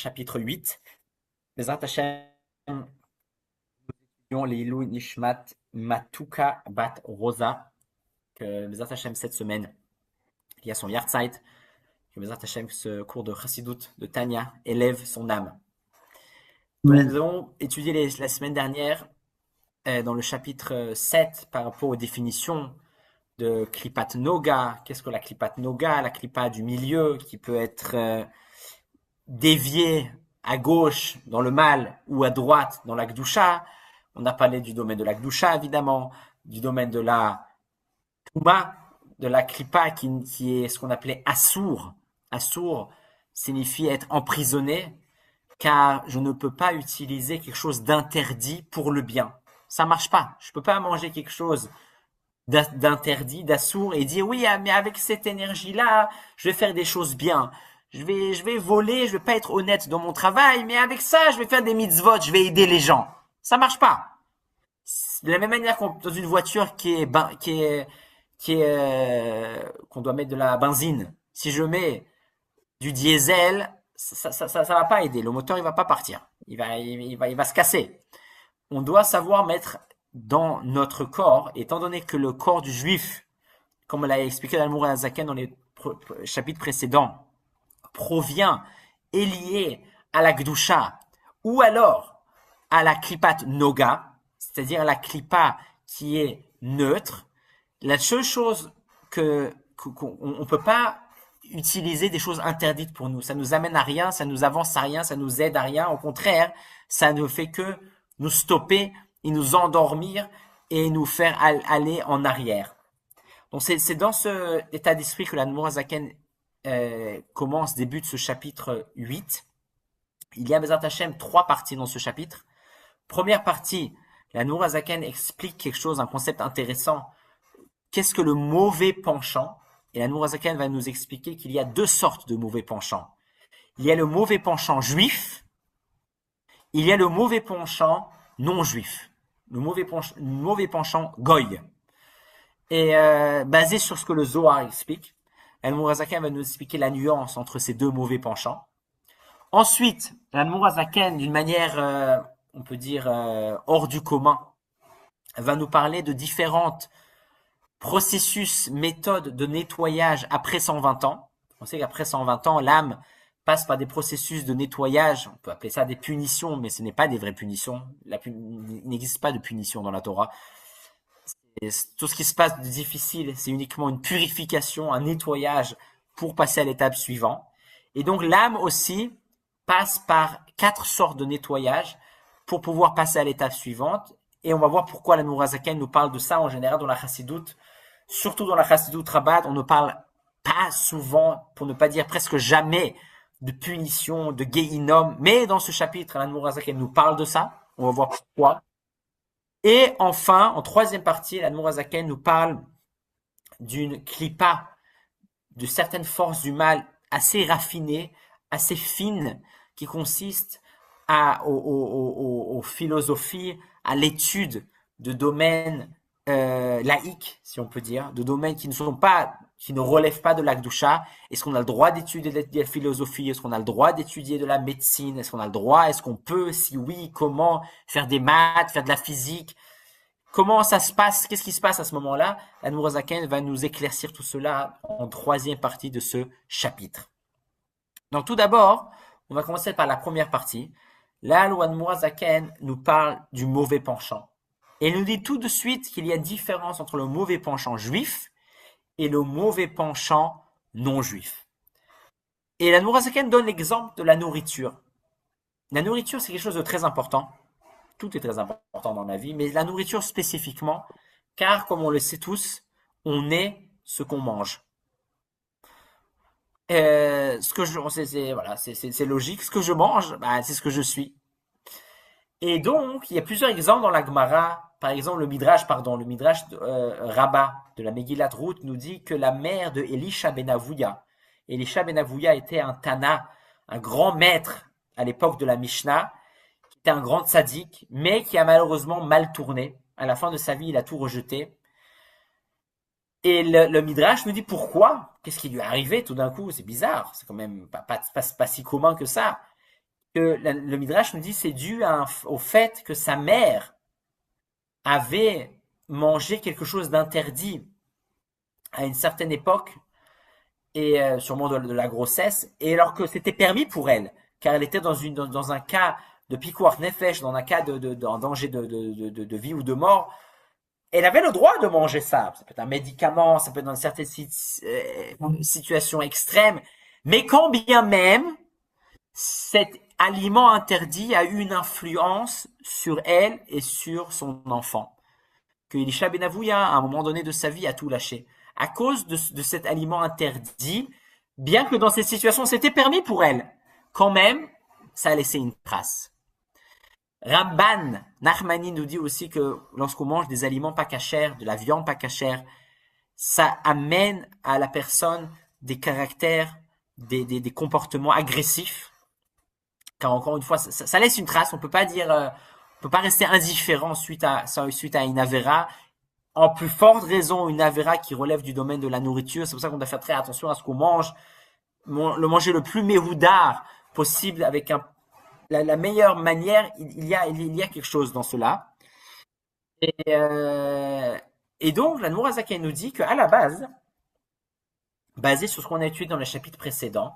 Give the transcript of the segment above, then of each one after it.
chapitre 8. Bezrat Hashem, nous étudions l'Ilou Nishmat Matuka Bat Rosa, que Bezrat Hashem cette semaine, il y a son Yahrzeit, que Bezrat Hashem, ce cours de Chassidut de Tanya, élève son âme. Donc nous Amen. avons étudié la semaine dernière dans le chapitre 7 par rapport aux définitions de Klipat Noga. Qu'est-ce que la Klipat Noga? La Klipa du milieu qui peut être déviée à gauche dans le mal ou à droite dans la Gdusha. On a parlé du domaine de la Gdusha évidemment, du domaine de la Touma, de la Klipa qui est ce qu'on appelait Assour. Assour signifie être emprisonné, car je ne peux pas utiliser quelque chose d'interdit pour le bien. Ça marche pas. Je peux pas manger quelque chose d'interdit, d'assour et dire oui, mais avec cette énergie-là, je vais faire des choses bien. Je vais voler, je vais pas être honnête dans mon travail, mais avec ça, je vais faire des mitzvot, je vais aider les gens. Ça marche pas. De la même manière qu'on dans une voiture qu'on doit mettre de la benzine. Si je mets du diesel, ça va pas aider. Le moteur, il va pas partir. Il va se casser. On doit savoir mettre dans notre corps, étant donné que le corps du juif, comme l'a expliqué l'Almour Azaken dans les chapitres précédents, provient, est lié à la Gdusha, ou alors à la Klipat Noga, c'est-à-dire à la Klipa qui est neutre. La seule chose qu'on peut pas utiliser des choses interdites pour nous. Ça nous amène à rien, ça nous avance à rien, ça nous aide à rien. Au contraire, ça ne fait que nous stopper et nous endormir et nous faire aller en arrière. Donc c'est dans ce état d'esprit que la Zaken débute ce chapitre 8. Il y a Bezrat Hashem 3 parties dans ce chapitre. Première partie, la Zaken explique quelque chose, un concept intéressant. Qu'est-ce que le mauvais penchant? Et la Zaken va nous expliquer qu'il y a 2 sortes de mauvais penchants. Il y a le mauvais penchant juif, il y a le mauvais penchant non juif, le mauvais penchant goy. Et basé sur ce que le Zohar explique, la Zaken va nous expliquer la nuance entre ces 2 mauvais penchants. Ensuite, la Zaken, d'une manière, on peut dire, hors du commun, va nous parler de différentes processus, méthodes de nettoyage après 120 ans. On sait qu'après 120 ans, l'âme passe par des processus de nettoyage. On peut appeler ça des punitions, mais ce n'est pas des vraies punitions. Il n'existe pas de punition dans la Torah. Tout ce qui se passe de difficile, c'est uniquement une purification, un nettoyage pour passer à l'étape suivante. Et donc l'âme aussi passe par 4 sortes de nettoyage pour pouvoir passer à l'étape suivante. Et on va voir pourquoi la Zaken nous parle de ça en général dans la Chassidut. Surtout dans la Chassidut Rabat, on ne parle pas souvent, pour ne pas dire presque jamais, de punition, de Gehinom. Mais dans ce chapitre, la Zaken nous parle de ça. On va voir pourquoi. Et enfin, en 3e partie, la Zaken nous parle d'une klipa, de certaines forces du mal assez raffinées, assez fines, qui consistent aux philosophies, à l'étude de domaines laïques, si on peut dire, de domaines qui ne relèvent pas de la Gdusha. Est-ce qu'on a le droit d'étudier de la philosophie? Est-ce qu'on a le droit d'étudier de la médecine? Est-ce qu'on a le droit? Est-ce qu'on peut? Si oui, comment? Faire des maths, faire de la physique? Comment ça se passe? Qu'est-ce qui se passe à ce moment-là? La Zaken va nous éclaircir tout cela en 3e partie de ce chapitre. Donc tout d'abord, on va commencer par la première partie. Là, le Zaken nous parle du mauvais penchant. Et il nous dit tout de suite qu'il y a différence entre le mauvais penchant juif et le mauvais penchant non juif. Et la Zaken donne l'exemple de la nourriture. La nourriture, c'est quelque chose de très important. Tout est très important dans la vie, mais la nourriture spécifiquement, car comme on le sait tous, on est ce qu'on mange. C'est logique. Ce que je mange, c'est ce que je suis. Et donc, il y a plusieurs exemples dans la Gemara. Par exemple, le Midrash Rabbah de la Megillat Ruth nous dit que la mère de Elisha ben Avouya, Elisha ben Avouya était un Tana, un grand maître à l'époque de la Mishnah, qui était un grand tzaddik, mais qui a malheureusement mal tourné. À la fin de sa vie, il a tout rejeté. Et le Midrash nous dit pourquoi? Qu'est-ce qui lui est arrivé tout d'un coup? C'est bizarre. C'est quand même pas si commun que ça. que le Midrash nous dit c'est dû au fait que sa mère avait mangé quelque chose d'interdit à une certaine époque, et sûrement de la grossesse, et alors que c'était permis pour elle, car elle était dans un cas de pikuach nefesh, dans un cas en danger de vie ou de mort. Elle avait le droit de manger ça. Ça peut être un médicament, ça peut être dans certaines situations extrêmes, mais quand bien même cet aliment interdit a eu une influence sur elle et sur son enfant. Que Elisha ben Avouya, à un moment donné de sa vie, a tout lâché. À cause de cet aliment interdit, bien que dans cette situation c'était permis pour elle, quand même, ça a laissé une trace. Ramban Nachmani nous dit aussi que lorsqu'on mange des aliments pas cachers, de la viande pas cachère, ça amène à la personne des caractères, des comportements agressifs. Car encore une fois, ça laisse une trace. On peut pas dire, on peut pas rester indifférent suite à une avéra. En plus forte raison, une avéra qui relève du domaine de la nourriture. C'est pour ça qu'on doit faire très attention à ce qu'on mange. Le manger le plus méhoudar possible avec la meilleure manière. Il y a quelque chose dans cela. Et donc, la Nourazaken nous dit qu'à la base, basé sur ce qu'on a étudié dans le chapitre précédent,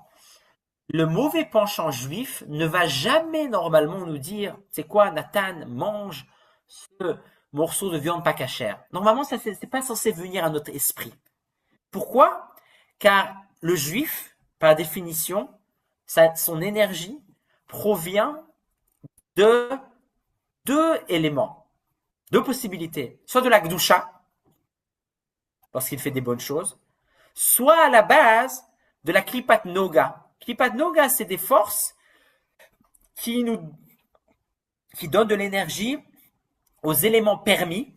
le mauvais penchant juif ne va jamais normalement nous dire, c'est quoi, Nathan, mange ce morceau de viande pas cachère. Normalement, ça c'est pas censé venir à notre esprit. Pourquoi? Car le juif, par définition, son énergie provient de deux éléments, deux possibilités. Soit de la gdusha, lorsqu'il fait des bonnes choses, soit à la base de la klipat noga. Klipat noga, c'est des forces qui donnent de l'énergie aux éléments permis,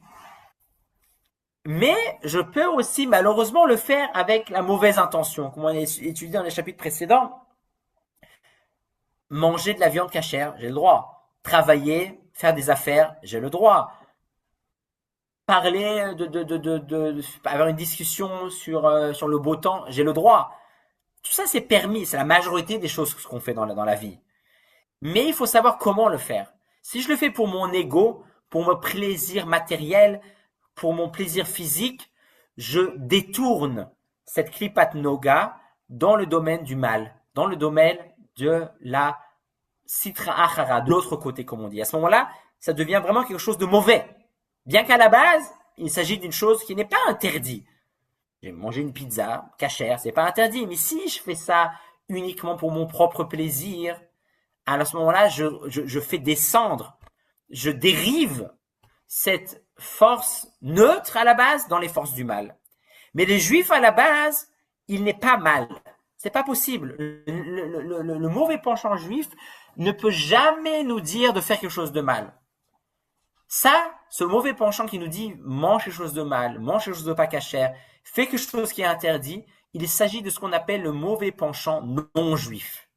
mais je peux aussi malheureusement le faire avec la mauvaise intention, comme on a étudié dans les chapitres précédents. Manger de la viande cachère, j'ai le droit. Travailler, faire des affaires, j'ai le droit. Parler, avoir une discussion sur le beau temps, j'ai le droit. Tout ça, c'est permis, c'est la majorité des choses qu'on fait dans la vie. Mais il faut savoir comment le faire. Si je le fais pour mon ego, pour mon plaisir matériel, pour mon plaisir physique, je détourne cette klipat noga dans le domaine du mal, dans le domaine de la sitra achara, de l'autre côté, comme on dit. À ce moment-là, ça devient vraiment quelque chose de mauvais. Bien qu'à la base, il s'agit d'une chose qui n'est pas interdite. J'ai mangé une pizza cachère, c'est pas interdit. Mais si je fais ça uniquement pour mon propre plaisir, à ce moment-là, je fais descendre, je dérive cette force neutre à la base dans les forces du mal. Mais les juifs à la base, il n'est pas mal. C'est pas possible. Le mauvais penchant juif ne peut jamais nous dire de faire quelque chose de mal. Ça, ce mauvais penchant qui nous dit mange quelque chose de mal, mange quelque chose de pas cachère, fais quelque chose qui est interdit, il s'agit de ce qu'on appelle le mauvais penchant non-juif.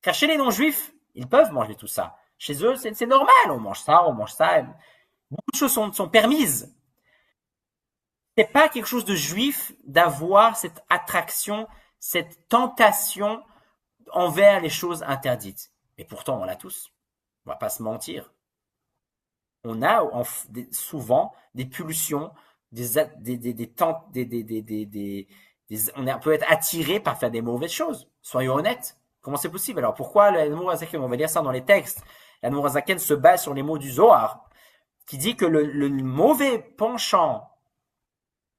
Car chez les non-juifs, ils peuvent manger tout ça. Chez eux, c'est normal, on mange ça. Beaucoup de choses sont permises. C'est pas quelque chose de juif d'avoir cette attraction, cette tentation envers les choses interdites. Et pourtant, on l'a tous. On va pas se mentir. On a souvent des pulsions, on peut être attiré par faire des mauvaises choses. Soyons honnêtes. Comment c'est possible? Alors pourquoi l'Admour Hazaken, on va lire ça dans les textes, l'Admour Hazaken se base sur les mots du Zohar, qui dit que le mauvais penchant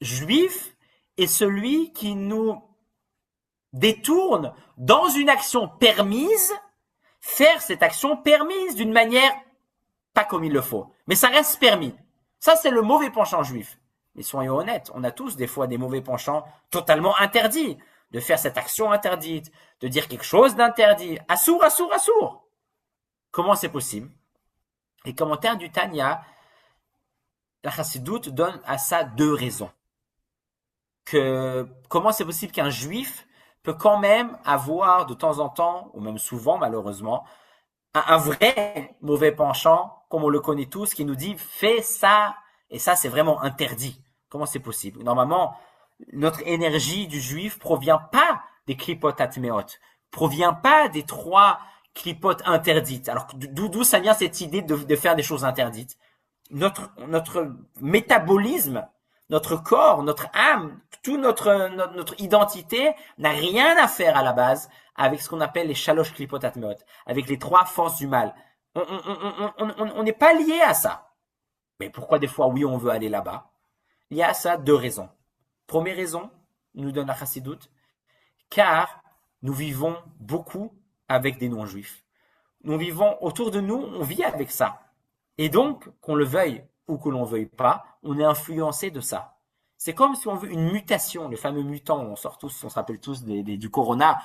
juif est celui qui nous détourne dans une action permise, faire cette action permise d'une manière pas comme il le faut. Mais ça reste permis. Ça, c'est le mauvais penchant juif. Mais soyons honnêtes, on a tous des fois des mauvais penchants totalement interdits. De faire cette action interdite, de dire quelque chose d'interdit. Assour. Comment c'est possible? Les commentaires du Tanya, la Chassidoute donne à ça deux raisons. Comment c'est possible qu'un juif peut quand même avoir de temps en temps, ou même souvent malheureusement, un vrai mauvais penchant, comme on le connaît tous, qui nous dit fais ça, et ça c'est vraiment interdit. Comment c'est possible? Normalement, notre énergie du juif provient pas des klipot atmeot, provient pas des trois clipotes interdites. Alors, d'où ça vient cette idée de faire des choses interdites? Notre métabolisme, notre corps, notre âme, toute notre identité n'a rien à faire à la base avec ce qu'on appelle les shalosh klipot atmeot, avec les trois forces du mal. On n'est pas lié à ça. Mais pourquoi des fois, oui, on veut aller là-bas? Il y a à ça deux raisons. Première raison, nous donne la chassidoute, car nous vivons beaucoup avec des non-juifs. Nous vivons autour de nous, on vit avec ça. Et donc, qu'on le veuille ou que l'on veuille pas, on est influencé de ça. C'est comme si on veut une mutation, le fameux mutant, on se rappelle tous du corona.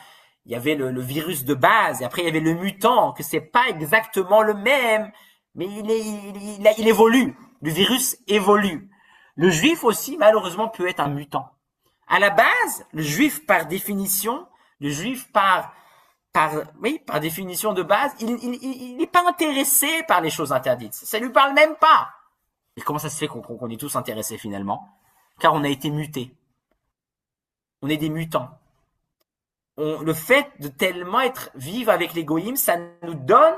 Il y avait le virus de base, et après il y avait le mutant, que c'est pas exactement le même, mais il évolue. Le virus évolue. Le juif aussi, malheureusement, peut être un mutant. À la base, le juif, par définition, le juif par définition de base, il n'est pas intéressé par les choses interdites. Ça lui parle même pas. Et comment ça se fait qu'on est tous intéressés finalement? Car on a été mutés. On est des mutants. Le fait de tellement vivre avec les goïms, ça nous donne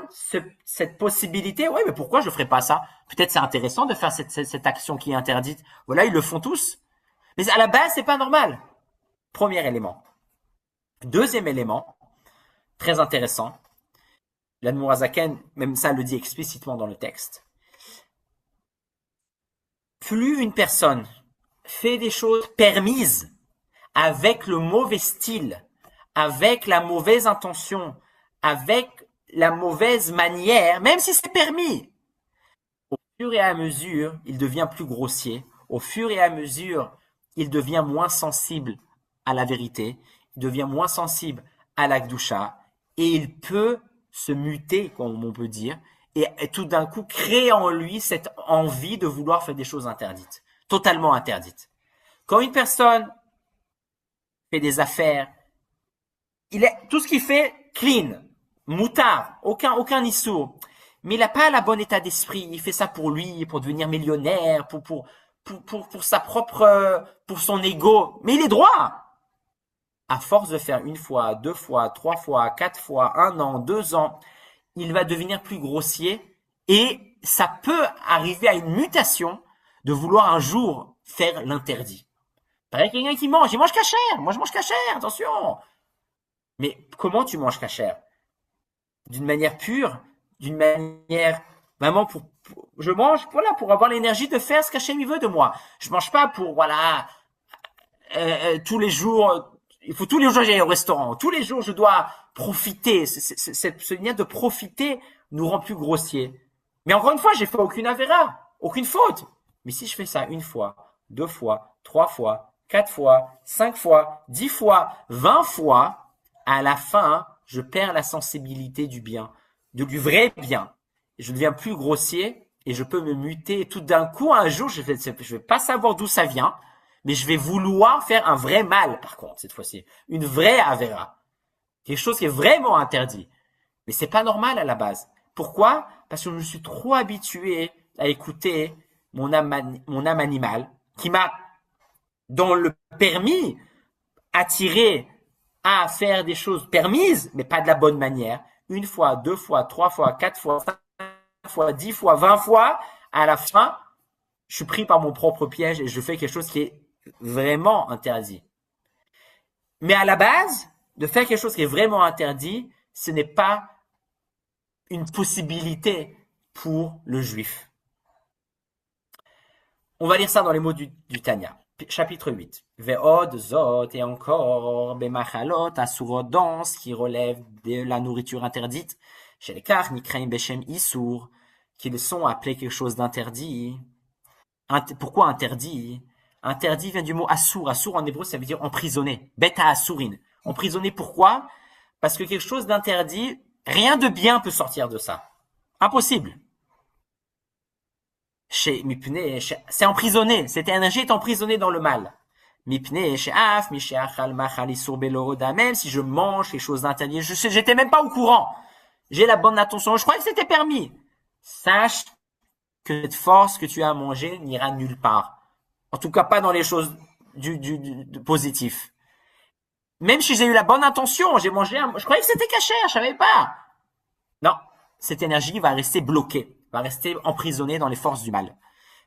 cette possibilité. Ouais, mais pourquoi je ferais pas ça? Peut-être c'est intéressant de faire cette action qui est interdite. Voilà, ils le font tous. Mais à la base, c'est pas normal. Premier élément. Deuxième élément, très intéressant. L'Admour HaZaken, même ça le dit explicitement dans le texte. Plus une personne fait des choses permises avec le mauvais style, avec la mauvaise intention, avec la mauvaise manière, même si c'est permis, au fur et à mesure, il devient plus grossier. Au fur et à mesure, il devient moins sensible à la vérité, il devient moins sensible à la Gdusha, et il peut se muter, comme on peut dire, et tout d'un coup créer en lui cette envie de vouloir faire des choses interdites, totalement interdites. Quand une personne fait des affaires, tout ce qu'il fait clean, moutard, aucun issour, mais il n'a pas la bonne état d'esprit. Il fait ça pour lui, pour devenir millionnaire, pour sa propre, pour son ego. Mais il est droit. À force de faire une fois, deux fois, trois fois, quatre fois, 1 an, 2 ans, il va devenir plus grossier et ça peut arriver à une mutation de vouloir un jour faire l'interdit. Pareil, quelqu'un qui mange, il mange cachère. Moi, je mange cachère, attention. Mais comment tu manges cachère? D'une manière pure, d'une manière vraiment je mange voilà pour avoir l'énergie de faire ce qu'Hachem il veut de moi. Je mange pas pour voilà tous les jours. Il faut tous les jours j'aille au restaurant. Tous les jours je dois profiter. Ce lien de profiter nous rend plus grossiers. Mais encore une fois, j'ai fait aucune avéra, aucune faute. Mais si je fais ça une fois, 2 fois, 3 fois, 4 fois, 5 fois, 10 fois, 20 fois, à la fin, je perds la sensibilité du bien, du vrai bien. Je deviens plus grossier et je peux me muter. Et tout d'un coup, un jour, je vais pas savoir d'où ça vient, mais je vais vouloir faire un vrai mal, par contre, cette fois-ci. Une vraie avéra. Quelque chose qui est vraiment interdit. Mais c'est pas normal à la base. Pourquoi? Parce que je me suis trop habitué à écouter mon âme animale, qui m'a, dans le permis, attiré à faire des choses permises, mais pas de la bonne manière. 1 fois, 2 fois, 3 fois, 4 fois, 5 fois, 10 fois, 20 fois, à la fin, je suis pris par mon propre piège et je fais quelque chose qui est vraiment interdit. Mais à la base, de faire quelque chose qui est vraiment interdit, ce n'est pas une possibilité pour le juif. On va lire ça dans les mots du Tanya. Chapitre 8. Ve'od zot, et encore, bemachalot, asurot, dans ce qui relève de la nourriture interdite, chez les kar, nikraim beshem isur, qu'ils sont appelés quelque chose d'interdit. Pourquoi interdit? Interdit vient du mot assour. Assour en hébreu, ça veut dire emprisonné. Beta asurin. Emprisonné pourquoi? Parce que quelque chose d'interdit, rien de bien peut sortir de ça. Impossible. C'est emprisonné. Cette énergie est emprisonnée dans le mal. Même si je mange quelque chose d'interdit, j'étais même pas au courant. J'ai la bonne attention. Je croyais que c'était permis. Sache que cette force que tu as mangée n'ira nulle part. En tout cas, pas dans les choses du positif. Même si j'ai eu la bonne intention, j'ai mangé je croyais que c'était cachère, je savais pas. cette énergie va rester bloquée, va rester emprisonnée dans les forces du mal.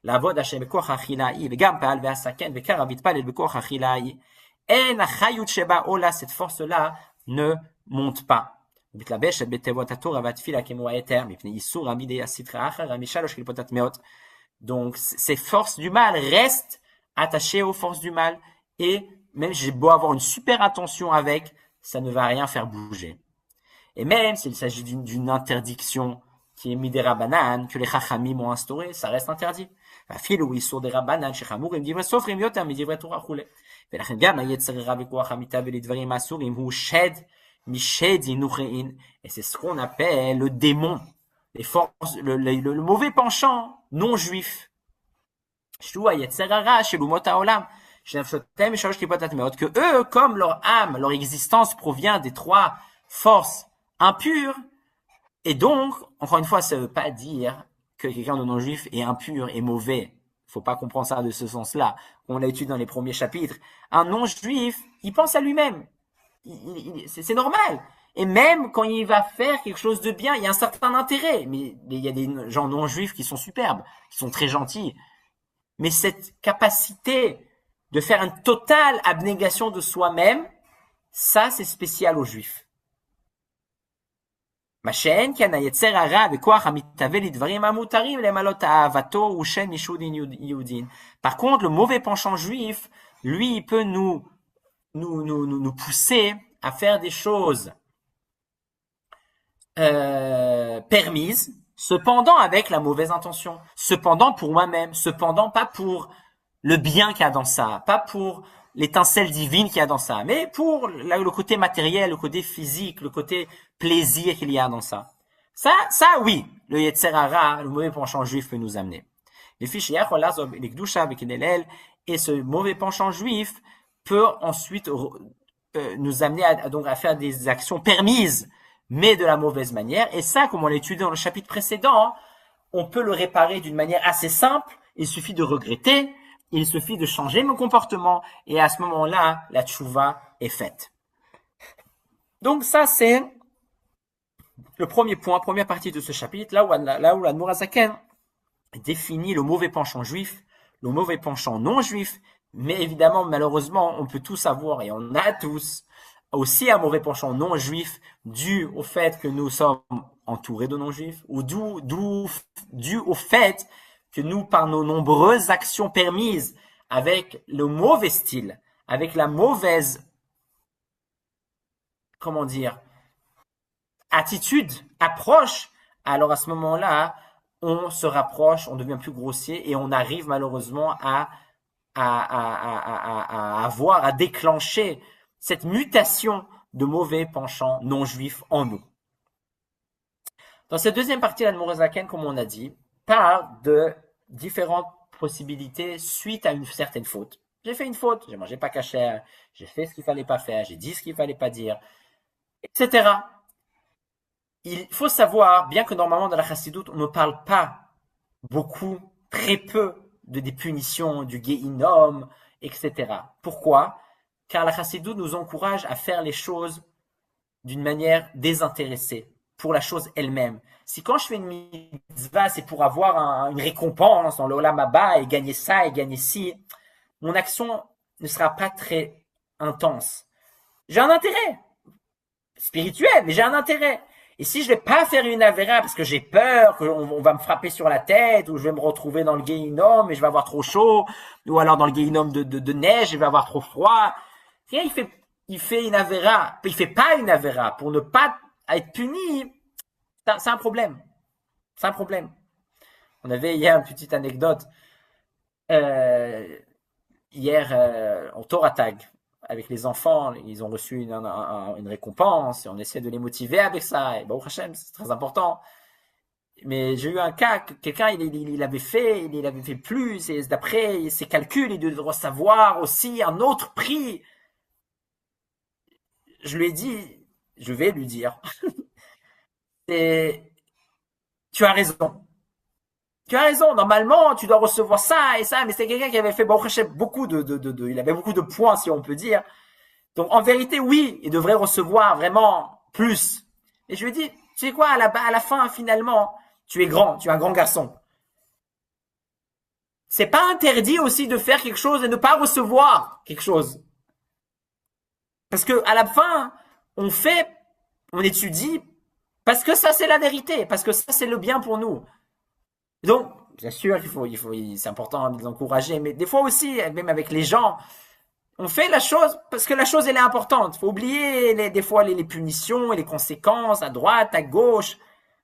לעבוד השם בכוח האכילאי, וגם פעל והסכן וקרא והתפלל בכוח האכילאי, אין החיות שבה עולה, cette force-là ne monte pas. מתלבשת בתיבות התורה והתפילה כמו היתר, מפני איסור מידי הסטרא אחרא משלוש קליפות הטמאות. Donc, ces forces du mal restent attachées aux forces du mal, et même j'ai beau avoir une super intention avec, ça ne va rien faire bouger. Et même s'il s'agit d'une interdiction qui est midera banane, que les chachamim ont instauré, ça reste interdit. אפילו איסור דרבנן שחמורים דברי סופרים יותר מדברי תורה וכו'. ולכן גם היצר הרע וכוח המתהווה לדברים האסורים הוא שד משד הינוכין. Et c'est ce qu'on appelle le démon, les forces, le mauvais penchant non juif. שהוא היצר הרע של אומות העולם. שנפשותם משלוש קליפות הטמאות, que eux, comme leur âme, leur existence provient des trois forces impures, et donc, encore une fois, ça ne veut pas dire que quelqu'un de non-juif est impur et mauvais. Il faut pas comprendre ça de ce sens-là. On l'a étudié dans les premiers chapitres. Un non-juif, il pense à lui-même. C'est normal. Et même quand il va faire quelque chose de bien, il y a un certain intérêt. Mais il y a des gens non-juifs qui sont superbes, qui sont très gentils. Mais cette capacité de faire une totale abnégation de soi-même, ça, c'est spécial aux juifs. Par contre, le mauvais penchant juif, lui, il peut nous pousser à faire des choses permises, cependant avec la mauvaise intention, cependant pour moi-même, cependant pas pour le bien qu'il y a dans ça, pas pour l'étincelle divine qu'il y a dans ça, mais pour le côté matériel, le côté physique, le côté plaisir qu'il y a dans ça. Ça oui, le Yetzer Hara, le mauvais penchant juif peut nous amener. Et ce mauvais penchant juif peut ensuite nous amener à faire des actions permises, mais de la mauvaise manière. Et ça, comme on l'a étudié dans le chapitre précédent, on peut le réparer d'une manière assez simple. Il suffit de regretter, il suffit de changer mon comportement, et à ce moment-là, la tchouva est faite. Donc ça, c'est le premier point, première partie de ce chapitre, là où l'Admour HaZaken définit le mauvais penchant juif, le mauvais penchant non juif, mais évidemment, malheureusement, on peut tous avoir, et on a tous, aussi un mauvais penchant non juif, dû au fait que nous sommes entourés de non juifs, ou dû au fait que nous, par nos nombreuses actions permises, avec le mauvais style, avec la mauvaise, attitude, approche, alors à ce moment-là, on se rapproche, on devient plus grossier, et on arrive malheureusement à déclencher cette mutation de mauvais penchants non juifs en nous. Dans cette deuxième partie, l'Admour HaZaken, comme on a dit, parle de différentes possibilités suite à une certaine faute. J'ai fait une faute, j'ai mangé pas cachère, j'ai fait ce qu'il fallait pas faire, j'ai dit ce qu'il fallait pas dire, etc. Il faut savoir, bien que normalement dans la chassidoute, on ne parle pas beaucoup, très peu des punitions, du Gehinom, etc. Pourquoi? Car la chassidoute nous encourage à faire les choses d'une manière désintéressée, pour la chose elle-même. Si quand je fais une mitzvah, c'est pour avoir une récompense dans le Olam Haba et gagner ça et gagner ci, mon action ne sera pas très intense. J'ai un intérêt spirituel, mais j'ai un intérêt. Et si je vais pas faire une avéra parce que j'ai peur qu'on va me frapper sur la tête, ou je vais me retrouver dans le Gehinom et je vais avoir trop chaud, ou alors dans le Gehinom de neige, je vais avoir trop froid. Il fait une avéra, il fait pas une avéra pour ne pas être puni. C'est un problème. C'est un problème. On avait hier une petite anecdote. Hier, au Torah Tag, avec les enfants, ils ont reçu une récompense, et on essaie de les motiver avec ça. Et Baruch Hashem, c'est très important. Mais j'ai eu un cas, quelqu'un, il avait fait plus, et d'après ses calculs, il devait recevoir aussi un autre prix. Je lui ai dit, je vais lui dire, tu as raison. Tu as raison, normalement, tu dois recevoir ça et ça, mais c'est quelqu'un qui avait fait beaucoup il avait beaucoup de points, si on peut dire. Donc, en vérité, oui, il devrait recevoir vraiment plus. Et je lui ai dit, Tu sais quoi, à la fin, finalement, tu es grand, tu es un grand garçon. C'est pas interdit aussi de faire quelque chose et ne pas recevoir quelque chose. Parce que à la fin, on fait, on étudie parce que ça c'est la vérité, parce que ça c'est le bien pour nous. Donc, bien sûr, c'est important de les encourager, mais des fois aussi, même avec les gens, on fait la chose parce que la chose elle est importante. Faut oublier des fois les punitions et les conséquences à droite, à gauche.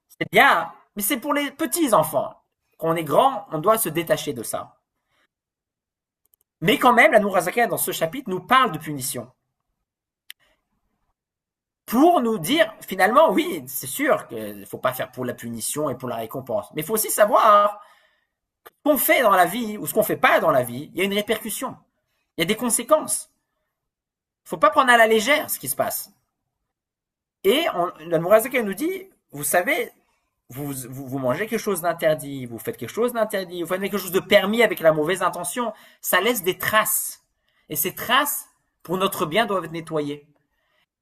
C'est bien, mais c'est pour les petits enfants. Quand on est grand, on doit se détacher de ça. Mais quand même, la Nourazaka dans ce chapitre nous parle de punition. Pour nous dire, finalement, oui, c'est sûr qu'il ne faut pas faire pour la punition et pour la récompense. Mais il faut aussi savoir ce qu'on fait dans la vie ou ce qu'on ne fait pas dans la vie, il y a une répercussion. Il y a des conséquences. Il ne faut pas prendre à la légère ce qui se passe. Et la Nourazaka nous dit, vous savez, vous mangez quelque chose d'interdit, vous faites quelque chose d'interdit, vous faites quelque chose de permis avec la mauvaise intention, ça laisse des traces. Et ces traces, pour notre bien, doivent être nettoyées.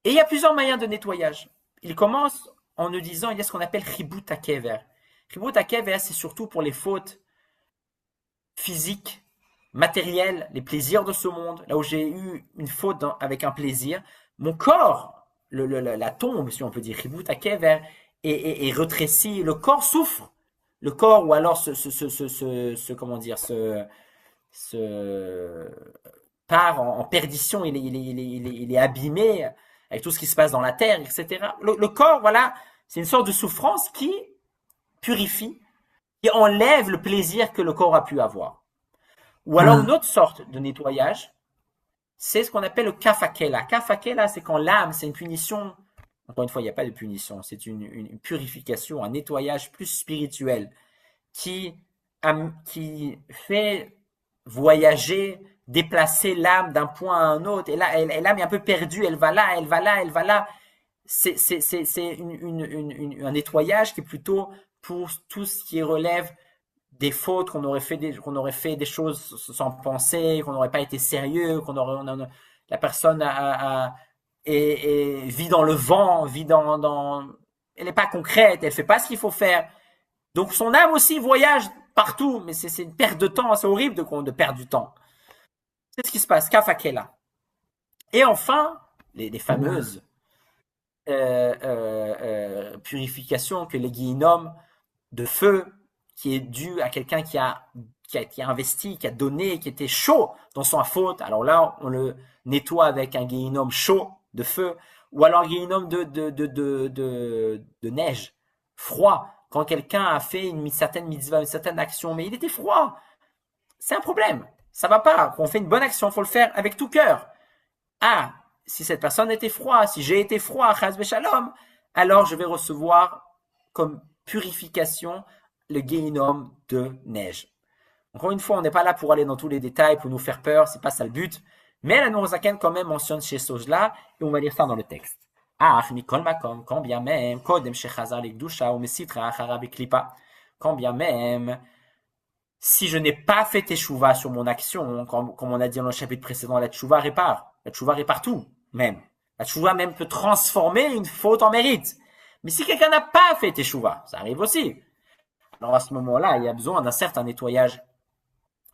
Et il y a plusieurs moyens de nettoyage. Il commence en nous disant, il y a ce qu'on appelle chibut hakever. Chibut hakever, c'est surtout pour les fautes physiques, matérielles, les plaisirs de ce monde. Là où j'ai eu une faute avec un plaisir, mon corps, la tombe, si on peut dire, chibut hakever, est rétréci. Le corps souffre. Le corps, ou alors comment dire, part en perdition, il est abîmé avec tout ce qui se passe dans la terre, etc. Le corps, voilà, c'est une sorte de souffrance qui purifie, qui enlève le plaisir que le corps a pu avoir. Ou alors une autre sorte de nettoyage, c'est ce qu'on appelle le kafakela. Kafakela, c'est quand l'âme, c'est une punition. Encore une fois, il n'y a pas de punition, c'est une purification, un nettoyage plus spirituel qui fait voyager, déplacer l'âme d'un point à un autre. Et là, l'âme est un peu perdue, elle va là, elle va là, elle va là. C'est un nettoyage qui est plutôt pour tout ce qui relève des fautes, qu'on aurait fait des choses sans penser, qu'on n'aurait pas été sérieux, la personne vit dans le vent, elle n'est pas concrète, elle fait pas ce qu'il faut faire. Donc son âme aussi voyage partout, mais c'est une perte de temps, c'est horrible de perdre du temps. C'est ce qui se passe, kafakela. Et enfin, les fameuses purifications que les guillemets de feu, qui est due à quelqu'un qui a investi, qui a donné, qui était chaud dans son faute. Alors là, on le nettoie avec un guéhinnom chaud de feu, ou alors un guéhinnom de neige, froid. Quand quelqu'un a fait une certaine mitzvah, une certaine action, mais il était froid, c'est un problème. Ça va pas. Quand on fait une bonne action, il faut le faire avec tout cœur. Ah, si cette personne était froide, si j'ai été froid, chas v'shalom, alors je vais recevoir comme purification le guéhinnom de neige. Encore une fois, on n'est pas là pour aller dans tous les détails, pour nous faire peur, c'est pas ça le but. Mais la Nourazaken quand même mentionne ces choses-là, et on va lire ça dans le texte. Ah, mikol makom, quand bien même, kodem shechazar l'ikdusha ou mesitra achara beklipa. Quand bien même, si je n'ai pas fait teshuva sur mon action, comme on a dit dans le chapitre précédent, la teshuva répare. La teshuva répare tout, même. La teshuva même peut transformer une faute en mérite. Mais si quelqu'un n'a pas fait teshuva, ça arrive aussi. Alors à ce moment-là, il y a besoin d'un certain nettoyage.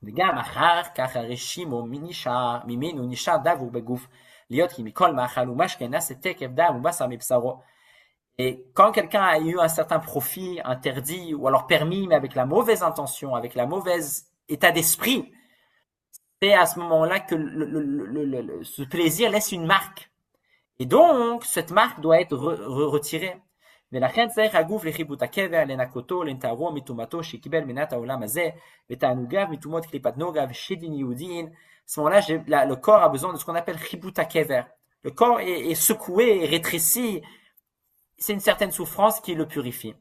וגם אחר כך הרשימו ממנו נשאר דבור בגוף, להיות כי מכל מאכל ומשקה נעשה תקף דם ובשר מבשרו. Et quand quelqu'un a eu un certain profit interdit ou alors permis, mais avec la mauvaise intention, avec la mauvaise état d'esprit, c'est à ce moment-là que ce plaisir laisse une marque. Et donc, cette marque doit être retirée. ולכן צריך הגוף לחיבוט הקבר, לנקותו, לנטהרו מטומאתו שקיבל מנת העולם הזה, ותענוגיו מטומאות קליפת נוגה ושדין יהודין. À ce moment-là, le corps a besoin de ce qu'on appelle חיבוט הקבר. Le corps est secoué, est rétréci. C'est une certaine souffrance qui le purifie.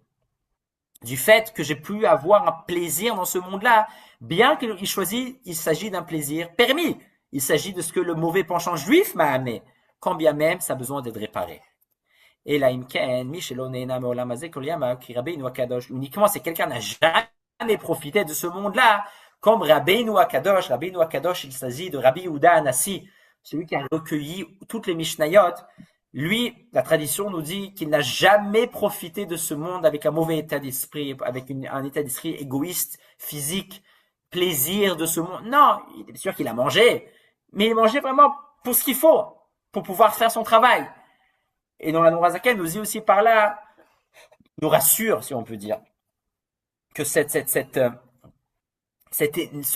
Du fait que j'ai pu avoir un plaisir dans ce monde-là, bien qu'il s'agit d'un plaisir permis. Il s'agit de ce que le mauvais penchant juif m'a amené, quand bien même ça a besoin d'être réparé. Et là, uniquement si quelqu'un n'a jamais profité de ce monde-là, comme Rabbeinu Akadosh. Rabbeinu Akadosh, il s'agit de Rabbi Yehuda Anassi, celui qui a recueilli toutes les Mishnayot, Lui, la tradition nous dit qu'il n'a jamais profité de ce monde avec un mauvais état d'esprit, avec un état d'esprit égoïste, physique, plaisir de ce monde. Non, il est sûr qu'il a mangé, mais il mangeait vraiment pour ce qu'il faut, pour pouvoir faire son travail. Et dans la Nourazaken nous dit aussi par là, nous rassure, si on peut dire, que ce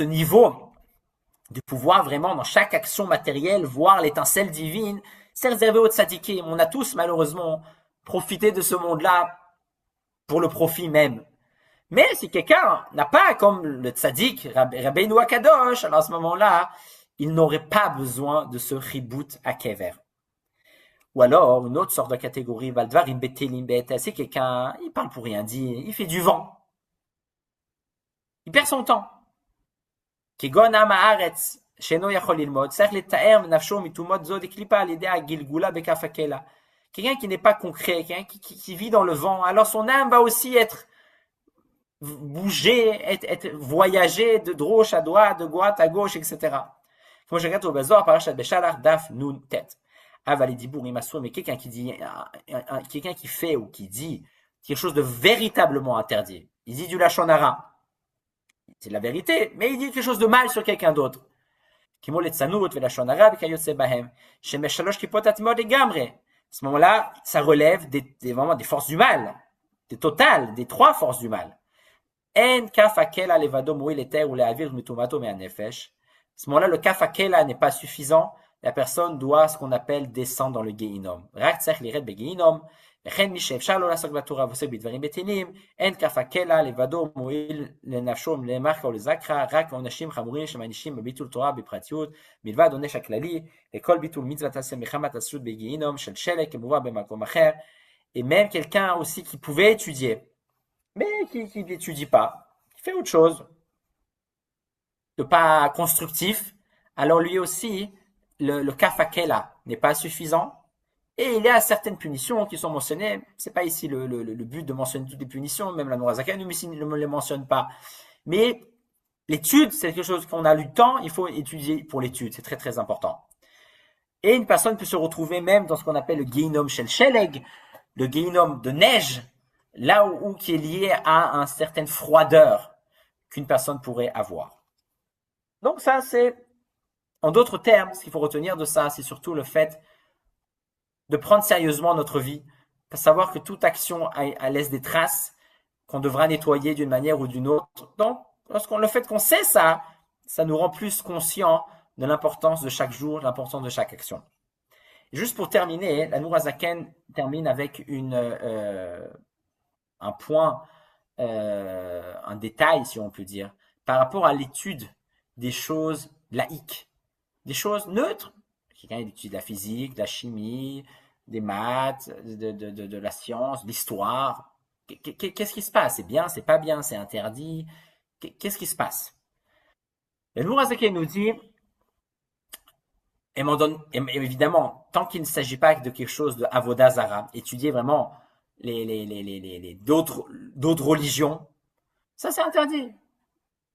niveau de pouvoir vraiment, dans chaque action matérielle, voir l'étincelle divine, c'est réservé aux tzadikim. On a tous, malheureusement, profité de ce monde-là pour le profit même. Mais si quelqu'un n'a pas, comme le tzadik, Rabbeinu Akadosh, alors à ce moment-là, il n'aurait pas besoin de ce reboot à kever. Ou alors, une autre sorte de catégorie, Valdvarim Betelim Bet, c'est quelqu'un, il parle pour rien dire, il fait du vent. Il perd son temps. Kegon Am Haaretz, Sheno Yachol Lilmod, Tzarich Letaer Nafsho Mitumot Zod Eklipa Al-Yedei Agilgula Bekaf Hakela. Quelqu'un qui n'est pas concret, quelqu'un qui vit dans le vent, alors son âme va aussi être bouger, être voyager de droite à droite, à gauche, etc. Comme je regarde au Bazar, Parashat Beshalach, Daf, Nun, Tet. Avali Dibour, Imasou, mais quelqu'un qui dit, quelqu'un qui fait ou qui dit quelque chose de véritablement interdit. Il dit du Lachon Hara. C'est la vérité, mais il dit quelque chose de mal sur quelqu'un d'autre. Kimo letzanut velashon hara b'kayotze bahem. Shemesh shalosh kipot atmod legamre. À ce moment-là, ça relève vraiment des forces du mal, des totales, des trois forces du mal. En kaf hakela levado mouil eter ou leavir mitumato me'anefesh. À ce moment-là, le kaf hakela n'est pas suffisant. La personne doit, ce qu'on appelle, descendre dans le Gehinom. Rak tzarich liret beGehinom. וכן מי שאפשר לו לעסוק בתורה ועוסק בדברים בטלים, אין כף הקלע לבדו מועיל לנפשו למחקה ולזכרה, רק עונשים חמורים שמענישים בביטול תורה בפרטיות, מלבד עונש הכללי, לכל ביטול מצוות עשה מחמת עשות בגיהינום של שלג כמובן במקום אחר, et même quelqu'un aussi qui pouvait étudier, mais qui n'étudie pas, qui fait autre chose, de pas constructif, alors lui aussi, le kaf hakela n'est pas suffisant. Et il y a certaines punitions qui sont mentionnées. C'est pas ici le but de mentionner toutes les punitions, même la Nourazaken ne les mentionne pas. Mais l'étude, c'est quelque chose qu'on a eu le temps, il faut étudier pour l'étude, c'est très très important. Et une personne peut se retrouver même dans ce qu'on appelle le Gehinom Shel Sheleg, le Gehinom de neige, là où qui est lié à une certaine froideur qu'une personne pourrait avoir. Donc ça, c'est, en d'autres termes, ce qu'il faut retenir de ça, c'est surtout le fait de prendre sérieusement notre vie, pour savoir que toute action laisse des traces qu'on devra nettoyer d'une manière ou d'une autre. Donc, le fait qu'on sait ça, ça nous rend plus conscients de l'importance de chaque jour, de l'importance de chaque action. Et juste pour terminer, la Nourazaken termine avec un point, un détail, si on peut dire, par rapport à l'étude des choses laïques, des choses neutres. Quelqu'un étudie de la physique, de la chimie, des maths, de la science, de l'histoire. Qu'est-ce qui se passe? C'est bien, c'est pas bien, c'est interdit. Qu'est-ce qui se passe? Et le Nourazaken nous dit, et évidemment, tant qu'il ne s'agit pas de quelque chose de Avodah Zara, étudier vraiment d'autres religions, ça c'est interdit.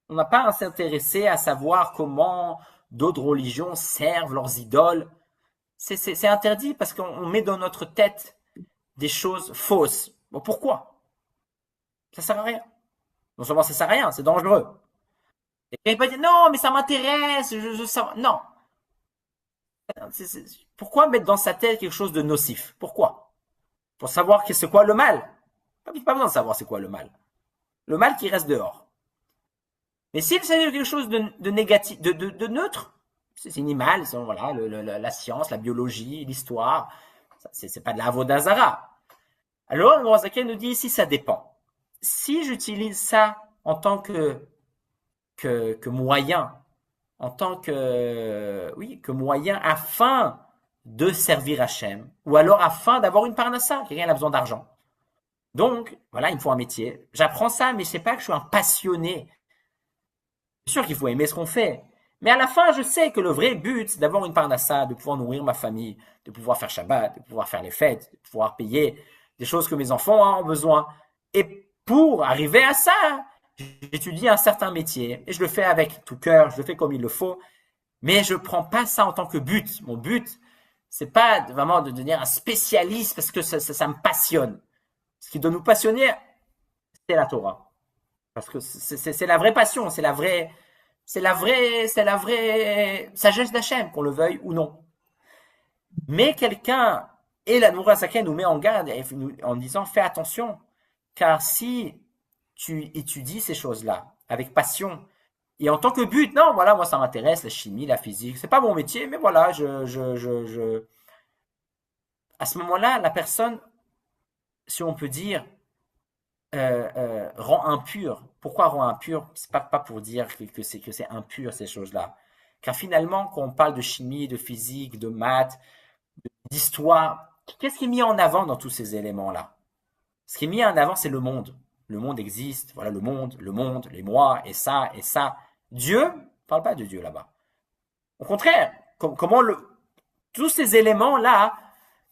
On n'a pas à s'intéresser à savoir comment d'autres religions servent leurs idoles. C'est interdit parce qu'on met dans notre tête des choses fausses. Bon, pourquoi? Ça sert à rien. Non seulement ça sert à rien, c'est dangereux. Et il peut dire non, mais ça m'intéresse, non. Pourquoi mettre dans sa tête quelque chose de nocif? Pourquoi? Pour savoir c'est quoi le mal. Pas besoin de savoir c'est quoi le mal. Le mal qui reste dehors. Mais s'il s'agit de quelque chose de négatif, de neutre, c'est animal, voilà, la science, la biologie, l'histoire, c'est pas de la Avodah Zara. Alors, le Nourazaken nous dit ici, ça dépend. Si j'utilise ça en tant que moyen, que moyen afin de servir Hachem, ou alors afin d'avoir une parnassa, quelqu'un a besoin d'argent. Donc, voilà, il me faut un métier. J'apprends ça, mais c'est pas que je suis un passionné. C'est sûr qu'il faut aimer ce qu'on fait. Mais à la fin, je sais que le vrai but, c'est d'avoir une parnassa, de pouvoir nourrir ma famille, de pouvoir faire Shabbat, de pouvoir faire les fêtes, de pouvoir payer des choses que mes enfants ont besoin. Et pour arriver à ça, j'étudie un certain métier et je le fais avec tout cœur, je le fais comme il le faut. Mais je prends pas ça en tant que but. Mon but, C'est pas vraiment de devenir un spécialiste parce que ça me passionne. Ce qui doit nous passionner, c'est la Torah. Parce que c'est la vraie passion, c'est la vraie sagesse d'Hachem, qu'on le veuille ou non. Mais quelqu'un, et la Noura Saka nous met en garde en disant fais attention, car si tu étudies ces choses-là avec passion, et en tant que but, non, voilà, moi ça m'intéresse, la chimie, la physique, c'est pas mon métier, mais voilà, à ce moment-là, la personne, si on peut dire, rend impur. Pourquoi rend impur? C'est pas pour dire que c'est impur ces choses-là. Car finalement, quand on parle de chimie, de physique, de maths, d'histoire, qu'est-ce qui est mis en avant dans tous ces éléments-là? Ce qui est mis en avant, c'est le monde. Le monde existe, voilà le monde, les moi, et ça, et ça. Dieu, on parle pas de Dieu là-bas. Au contraire, comment tous ces éléments-là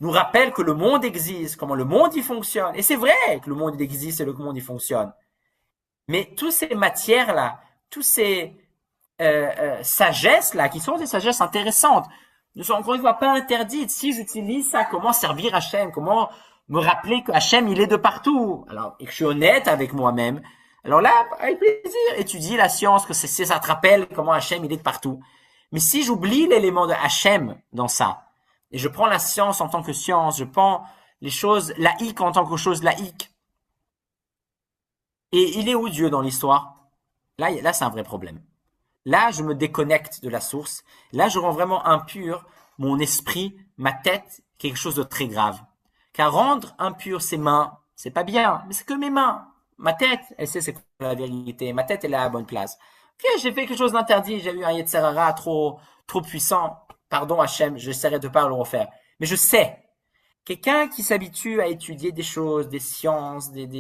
nous rappellent que le monde existe, comment le monde y fonctionne. Et c'est vrai que le monde existe et le monde y fonctionne. Mais toutes ces matières-là, tous ces sagesses-là, qui sont des sagesses intéressantes, ne sont encore une fois pas interdites. Si j'utilise ça, comment servir Hachem, comment me rappeler que Hachem, il est de partout. Alors, et que je suis honnête avec moi-même. Alors là, avec plaisir, étudier la science, que ça te rappelle comment Hachem, il est de partout. Mais si j'oublie l'élément de Hachem dans ça, et je prends la science en tant que science, je prends les choses laïques en tant que choses laïques, et il est où Dieu dans l'histoire? Là, c'est un vrai problème. Là, je me déconnecte de la source. Là, je rends vraiment impur mon esprit, ma tête, quelque chose de très grave. Car rendre impur ses mains, c'est pas bien, mais c'est que mes mains. Ma tête, elle sait c'est quoi la vérité. Ma tête, elle est à la bonne place. Ok, j'ai fait quelque chose d'interdit, j'ai eu un Yetzirara trop puissant. Pardon Hachem, j'essaierai de pas le refaire. Mais je sais. Quelqu'un qui s'habitue à étudier des choses, des sciences, des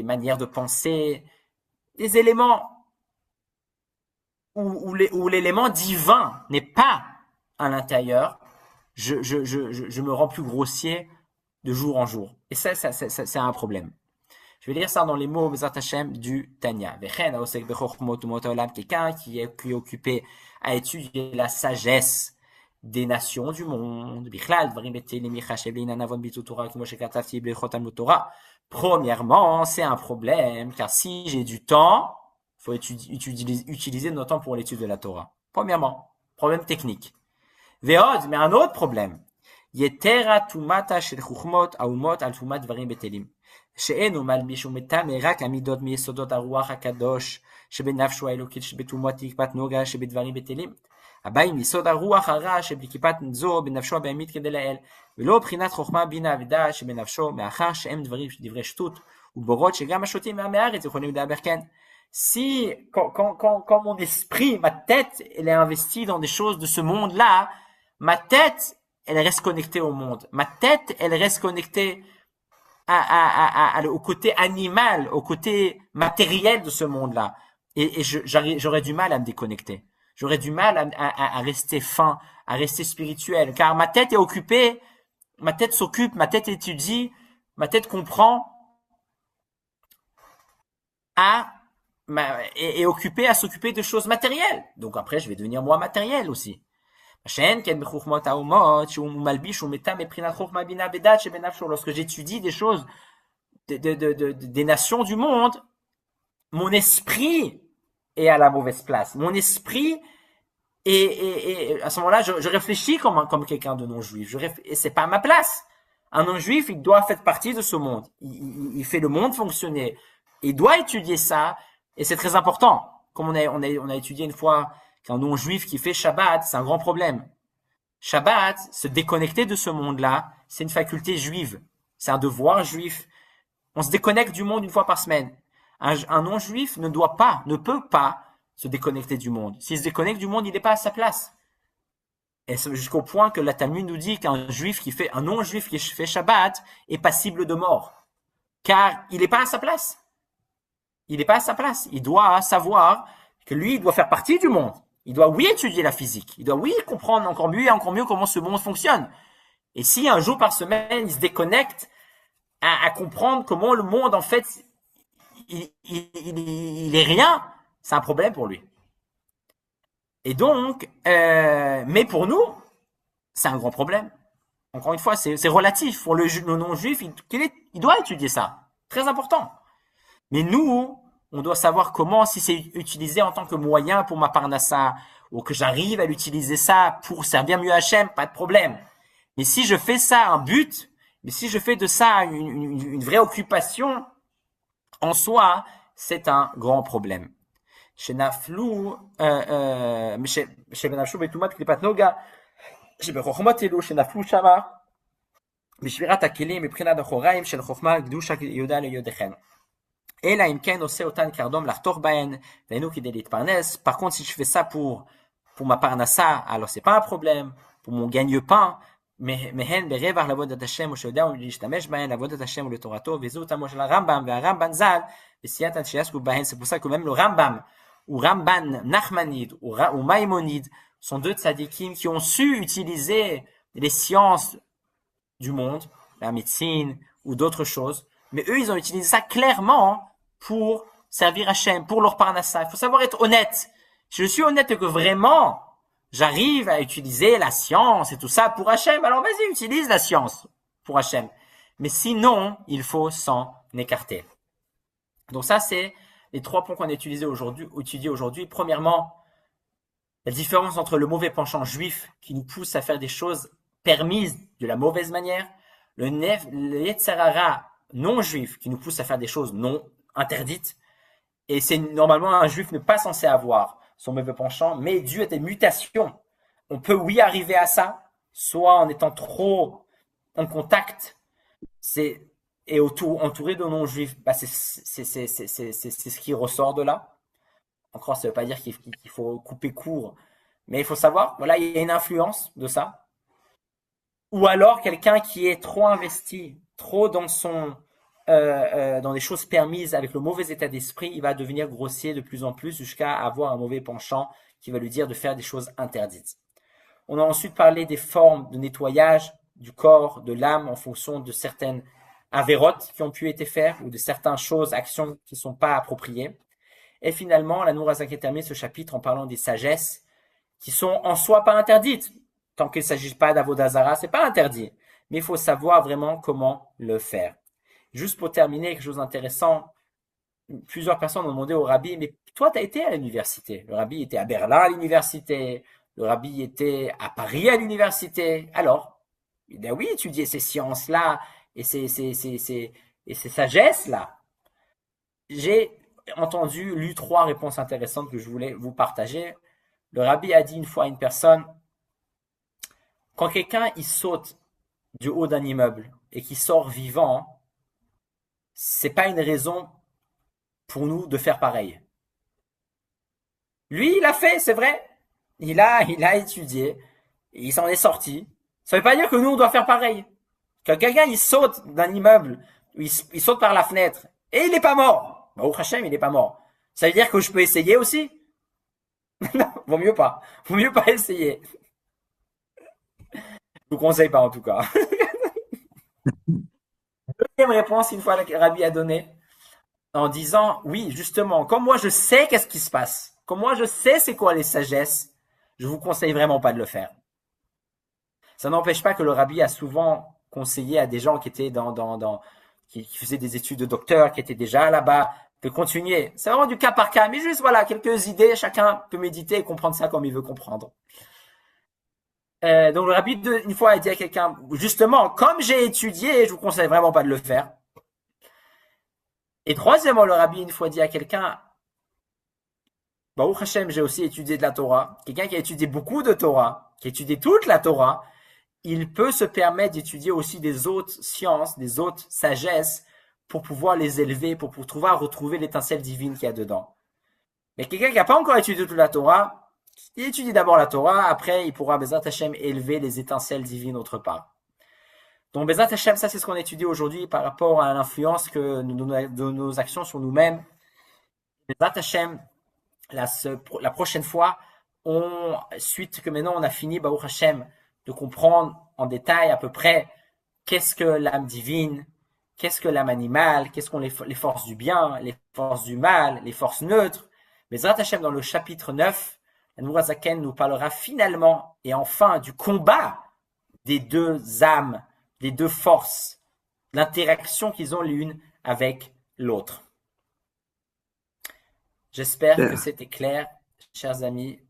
manières de penser, des éléments où l'élément divin n'est pas à l'intérieur, je me rends plus grossier de jour en jour. Et ça, c'est un problème. Je vais lire ça dans les mots Bezat Hashem du Tanya. Quelqu'un qui est occupé à étudier la sagesse des nations du monde. Premièrement, c'est un problème, car si j'ai du temps, il faut utiliser notre temps pour l'étude de la Torah. Premièrement, problème technique. Ve'od, mais un autre problème. Yetera tumata shel chuchmot aumot al tumat dvarim betelim. שאינו מלביש ומטמא רק המידות מיסודות הרוח הקדוש שבנפשו האלוקית שבתומות כיפת נוגה שבדברים בטלים הבאים מיסוד הרוח הרע שבכיפת זו בנפשו הבהמית כדי לאל ולא בחינת חוכמה בינה ודעת שבנפשו מאחר שהם דברי שטות ובורות שגם השוטים מעמי הארץ יכולים לדבר כן. Si quand mon esprit, ma tête, elle est investie dans des choses de ce monde-là, ma tête, elle reste connectée au monde. Ma tête, elle reste connectée au côté animal, au côté matériel de ce monde-là. Et j'aurais du mal à me déconnecter. J'aurais du mal à rester fin, à rester spirituel. Car ma tête est occupée, ma tête s'occupe, ma tête étudie, ma tête comprend est occupée à s'occuper de choses matérielles. Donc après, je vais devenir moi matériel aussi. Lorsque j'étudie des choses des nations du monde, mon esprit est à la mauvaise place. Mon esprit et à ce moment-là, je réfléchis comme quelqu'un de non-juif. Et c'est pas à ma place. Un non-juif, il doit faire partie de ce monde. Il fait le monde fonctionner. Il doit étudier ça, et c'est très important. Comme on a étudié une fois qu'un non-juif qui fait Shabbat, c'est un grand problème. Shabbat, se déconnecter de ce monde-là, c'est une faculté juive. C'est un devoir juif. On se déconnecte du monde une fois par semaine. Un non-juif ne peut pas se déconnecter du monde. S'il se déconnecte du monde, il n'est pas à sa place. Et c'est jusqu'au point que la Talmud nous dit un non-juif qui fait Shabbat est passible de mort. Car il n'est pas à sa place. Il n'est pas à sa place. Il doit savoir que lui, il doit faire partie du monde. Il doit, oui, étudier la physique. Il doit, oui, comprendre encore mieux et encore mieux comment ce monde fonctionne. Et si un jour par semaine, il se déconnecte à comprendre comment le monde, en fait, il est rien, c'est un problème pour lui. Et donc, mais pour nous, c'est un grand problème. Encore une fois, c'est relatif. Pour le non-juif, il doit étudier ça. Très important. Mais nous, on doit savoir comment, si c'est utilisé en tant que moyen pour ma parnassa, ou que j'arrive à l'utiliser ça pour servir mieux Hachem, pas de problème. Mais si je fais ça un but, mais si je fais de ça une vraie occupation, en soi, c'est un grand problème. שנפלו, שנפלו בטומאת קליפת נוגה, שבחוכמות אלו שנפלו שמה, בשבירת הכלים מבחינת אחוריים של חוכמה קדושה יהודה ליודכם. אלא אם כן עושה אותן קרדום לחתוך בהן, והיינו כדי להתפרנס. Par contre, si je fais ça pour ma parnassa, alors c'est pas un problème, pour mon gagne-pain, מהן ברווח לעבודת השם ושיודע להשתמש בהן לעבודת השם ולתורתו, וזו תמו של הרמב"ם והרמב"ן ז"ל, בסייעתא שיעסקו בהן. C'est pour ça que même le Rambam, ou Ramban Nachmanide, ou Maïmonide, sont deux tzadikim qui ont su utiliser les sciences du monde, la médecine ou d'autres choses, mais eux, ils ont utilisé ça clairement pour servir Hachem, pour leur parnassa. Il faut savoir être honnête. Si je suis honnête que vraiment, j'arrive à utiliser la science et tout ça pour Hachem, alors vas-y, utilise la science pour Hachem. Mais sinon, il faut s'en écarter. Donc ça, c'est les 3 points qu'on a étudiés aujourd'hui. Premièrement, la différence entre le mauvais penchant juif qui nous pousse à faire des choses permises de la mauvaise manière, le Yetzer hara non juif qui nous pousse à faire des choses non interdites, et c'est normalement un juif n'est pas censé avoir son mauvais penchant, mais dû à des mutations, on peut oui arriver à ça, soit en étant trop en contact, et entouré de non-juifs, c'est ce qui ressort de là. Encore, ça ne veut pas dire qu'il faut couper court, mais il faut savoir, voilà, il y a une influence de ça. Ou alors quelqu'un qui est trop investi, trop dans dans des choses permises avec le mauvais état d'esprit, il va devenir grossier de plus en plus jusqu'à avoir un mauvais penchant qui va lui dire de faire des choses interdites. On a ensuite parlé des formes de nettoyage du corps, de l'âme en fonction de certaines avérotes qui ont pu être faites ou de certaines choses, actions qui ne sont pas appropriées. Et finalement, la Nourazaké termine ce chapitre en parlant des sagesses qui sont en soi pas interdites. Tant qu'il ne s'agit pas d'Avodazara, c'est pas interdit. Mais il faut savoir vraiment comment le faire. Juste pour terminer, quelque chose d'intéressant, plusieurs personnes ont demandé au rabbi, mais toi, tu as été à l'université. Le rabbi était à Berlin à l'université, le rabbi était à Paris à l'université. Alors, il dit oui, étudier ces sciences-là et ces sagesses-là. J'ai lu 3 réponses intéressantes que je voulais vous partager. Le rabbi a dit une fois à une personne, quand quelqu'un il saute du haut d'un immeuble et qu'il sort vivant, c'est pas une raison pour nous de faire pareil. Lui, il a fait, c'est vrai. Il a étudié, et il s'en est sorti. Ça veut pas dire que nous, on doit faire pareil. Quand quelqu'un, il saute d'un immeuble, il saute par la fenêtre, et il est pas mort. Baruch Hashem, il est pas mort. Ça veut dire que je peux essayer aussi? Non, vaut mieux pas. Vaut mieux pas essayer. Je vous conseille pas, en tout cas. Deuxième réponse, une fois que Rabbi a donné, en disant, oui, justement, comme moi je sais qu'est-ce qui se passe, comme moi je sais c'est quoi les sagesses, je vous conseille vraiment pas de le faire. Ça n'empêche pas que le Rabbi a souvent conseillé à des gens qui étaient qui faisaient des études de docteur, qui étaient déjà là-bas, de continuer. C'est vraiment du cas par cas, mais juste voilà, quelques idées, chacun peut méditer et comprendre ça comme il veut comprendre. Donc le Rabbi une fois a dit à quelqu'un, justement, comme j'ai étudié, je vous conseille vraiment pas de le faire. Et troisièmement, le Rabbi une fois dit à quelqu'un, Baruch Hashem, j'ai aussi étudié de la Torah. Quelqu'un qui a étudié beaucoup de Torah, qui a étudié toute la Torah, il peut se permettre d'étudier aussi des autres sciences, des autres sagesses, pour pouvoir les élever, pour retrouver l'étincelle divine qu'il y a dedans. Mais quelqu'un qui n'a pas encore étudié toute la Torah, il étudie d'abord la Torah, après il pourra, Bezrat Hashem, élever les étincelles divines autre part. Donc Bezrat Hashem, ça c'est ce qu'on étudie aujourd'hui par rapport à l'influence de nos actions sur nous-mêmes. Bezrat Hashem, la prochaine fois, suite que maintenant on a fini, Baruch Hashem, de comprendre en détail à peu près qu'est-ce que l'âme divine, qu'est-ce que l'âme animale, qu'est-ce qu'on les forces du bien, les forces du mal, les forces neutres. Bezrat Hashem, dans le chapitre 9, la Nourazaken nous parlera finalement et enfin du combat des deux âmes, des deux forces, l'interaction qu'ils ont l'une avec l'autre. J'espère que Super. c'était clair, chers amis.